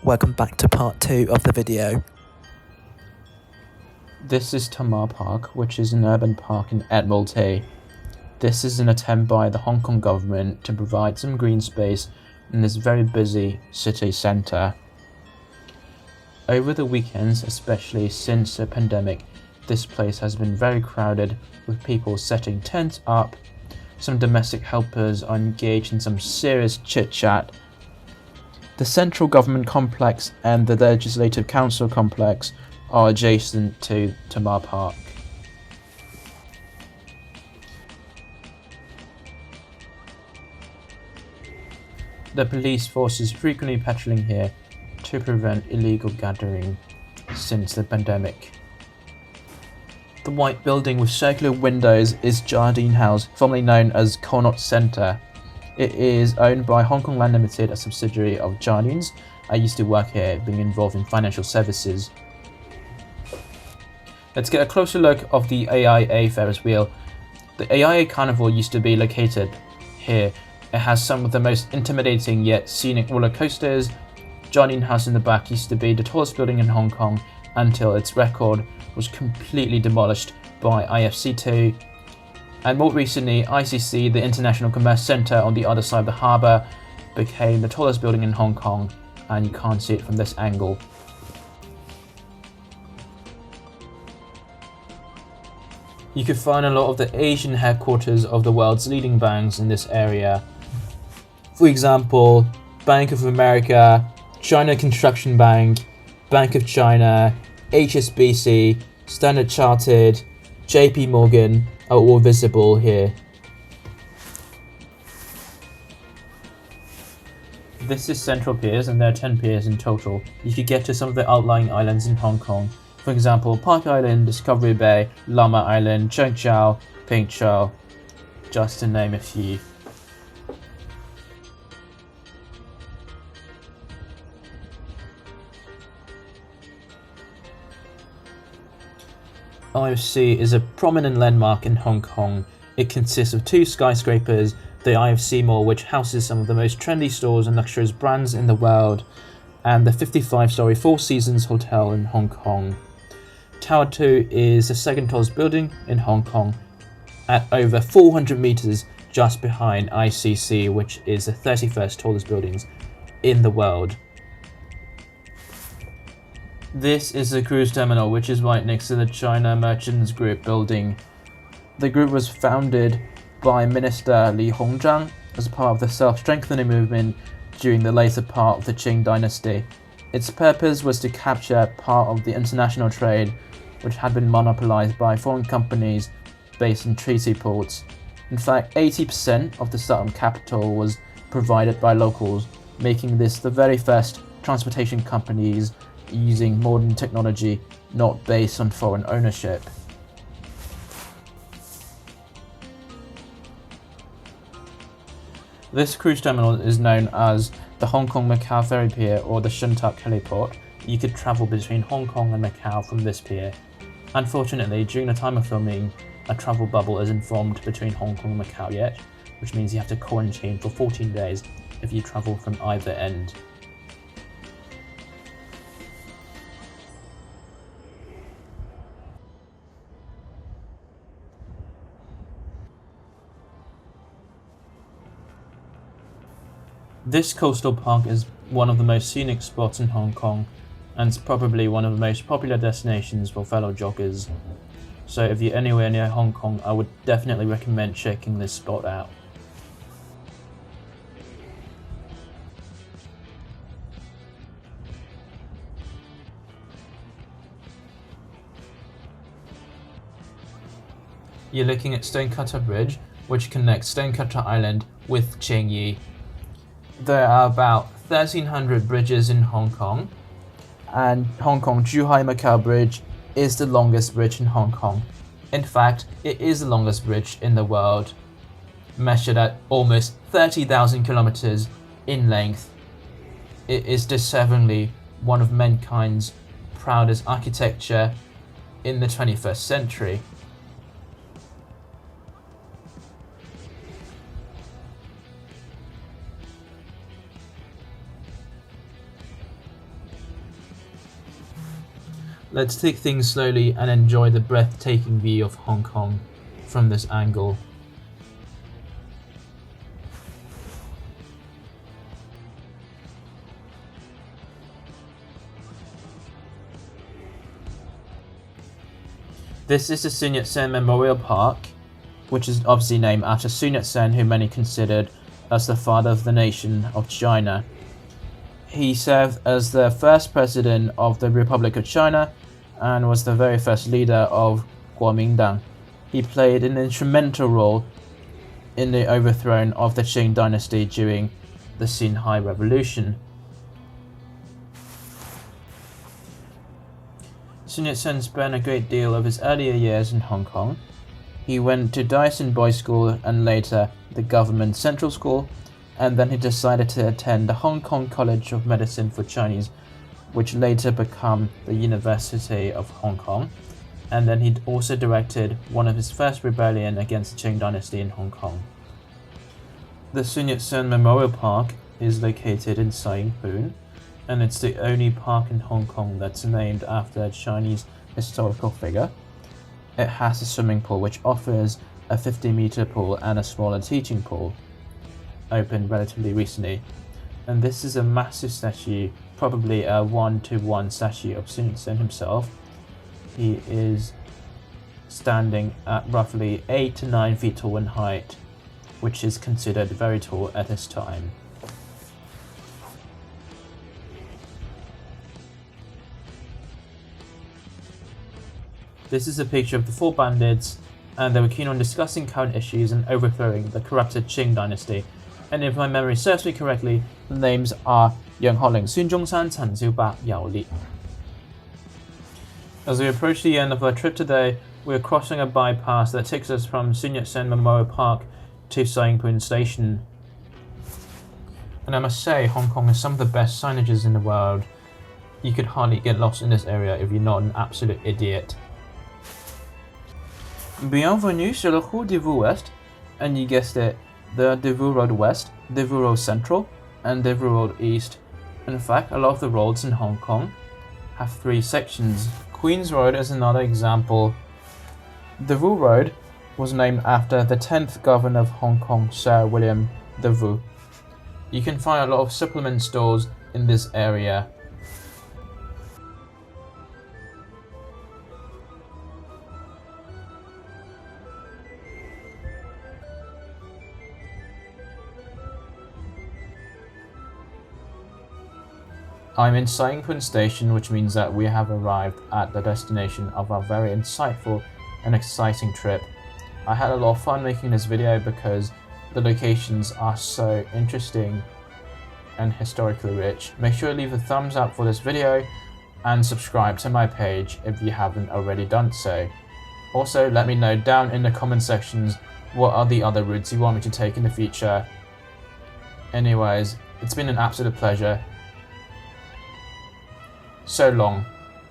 Welcome back to part 2 of the video. This is Tamar Park, which is an urban park in Admiralty. This is an attempt by the Hong Kong government to provide some green space in this very busy city centre. Over the weekends, especially since the pandemic, this place has been very crowded with people setting tents up. Some domestic helpers are engaged in some serious chit-chat. The central government complex and the legislative council complex are adjacent to Tamar Park. The police force is frequently patrolling here to prevent illegal gathering since the pandemic. The white building with circular windows is Jardine House, formerly known as Connaught Centre. It is owned by Hong Kong Land Limited, a subsidiary of Jardines. I used to work here, being involved in financial services. Let's get a closer look of the AIA Ferris wheel. The AIA Carnival used to be located here. It has some of the most intimidating yet scenic roller coasters. Jardine House in the back used to be the tallest building in Hong Kong until its record was completely demolished by IFC2. And more recently, ICC, the International Commerce Centre on the other side of the harbour, became the tallest building in Hong Kong, and you can't see it from this angle. You could find a lot of the Asian headquarters of the world's leading banks in this area. For example, Bank of America, China Construction Bank, Bank of China, HSBC, Standard Chartered, JP Morgan are all visible here. This is Central Piers, and there are 10 piers in total. You could get to some of the outlying islands in Hong Kong. For example, Park Island, Discovery Bay, Lama Island, Cheung Chau, Ping Chau, just to name a few. IFC is a prominent landmark in Hong Kong. It consists of 2 skyscrapers, the IFC Mall, which houses some of the most trendy stores and luxurious brands in the world, and the 55-story Four Seasons Hotel in Hong Kong. Tower 2 is the second tallest building in Hong Kong, at over 400 meters just behind ICC, which is the 31st tallest buildings in the world. This is the cruise terminal, which is right next to the China Merchants Group building. The group was founded by Minister Li Hongzhang as part of the self-strengthening movement during the later part of the Qing dynasty. Its purpose was to capture part of the international trade, which had been monopolized by foreign companies based in treaty ports. In fact, 80% of the southern capital was provided by locals, making this the very first transportation companies using modern technology not based on foreign ownership. This cruise terminal is known as the Hong Kong-Macau Ferry Pier or the Shun Tak Heliport. You could travel between Hong Kong and Macau from this pier. Unfortunately, during the time of filming, a travel bubble isn't formed between Hong Kong and Macau yet, which means you have to quarantine for 14 days if you travel from either end. This coastal park is one of the most scenic spots in Hong Kong, and it's probably one of the most popular destinations for fellow joggers. So if you're anywhere near Hong Kong, I would definitely recommend checking this spot out. You're looking at Stonecutter Bridge, which connects Stonecutter Island with Tsing Yi. There are about 1,300 bridges in Hong Kong, and Hong Kong-Zhuhai Macau Bridge is the longest bridge in Hong Kong. In fact, it is the longest bridge in the world, measured at almost 30,000 kilometers in length. It is deservingly one of mankind's proudest architecture in the 21st century. Let's take things slowly and enjoy the breathtaking view of Hong Kong from this angle. This is the Sun Yat-sen Memorial Park, which is obviously named after Sun Yat-sen, who many considered as the father of the nation of China. He served as the first president of the Republic of China and was the very first leader of Kuomintang. He played an instrumental role in the overthrow of the Qing dynasty during the Xinhai Revolution. Sun Yat-sen spent a great deal of his earlier years in Hong Kong. He went to Dyson Boys School and later the Government Central School, and then he decided to attend the Hong Kong College of Medicine for Chinese, which later became the University of Hong Kong. And then he also directed one of his first rebellion against the Qing dynasty in Hong Kong. The Sun Yat-sen Memorial Park is located in Sai Ying Pun, and it's the only park in Hong Kong that's named after a Chinese historical figure. It has a swimming pool which offers a 50-meter pool and a smaller teaching pool, opened relatively recently. And this is a massive statue, probably a 1-to-1 statue of Sun Yat-sen himself. He is standing at roughly 8 to 9 feet tall in height, which is considered very tall at this time. This is a picture of the four bandits, and they were keen on discussing current issues and overthrowing the corrupted Qing dynasty. And if my memory serves me correctly, the names are Yang Haoling, Sun Zhongshan, Chen Xiuba, Yao Li. As we approach the end of our trip today, we are crossing a bypass that takes us from Sun Yat-sen Memorial Park to Sai Ying Pun Station. And I must say, Hong Kong has some of the best signages in the world. You could hardly get lost in this area if you're not an absolute idiot. Bienvenue sur la route de Ouest, and you guessed it, there are Deville Road West, Deville Road Central, and Deville Road East. In fact, a lot of the roads in Hong Kong have 3 sections. Queen's Road is another example. Deville Road was named after the 10th Governor of Hong Kong, Sir William Deville. You can find a lot of supplement stores in this area. I'm in Sai Ying Pun Station, which means that we have arrived at the destination of our very insightful and exciting trip. I had a lot of fun making this video because the locations are so interesting and historically rich. Make sure to leave a thumbs up for this video and subscribe to my page if you haven't already done so. Also, let me know down in the comment sections what are the other routes you want me to take in the future. Anyways, it's been an absolute pleasure. So long.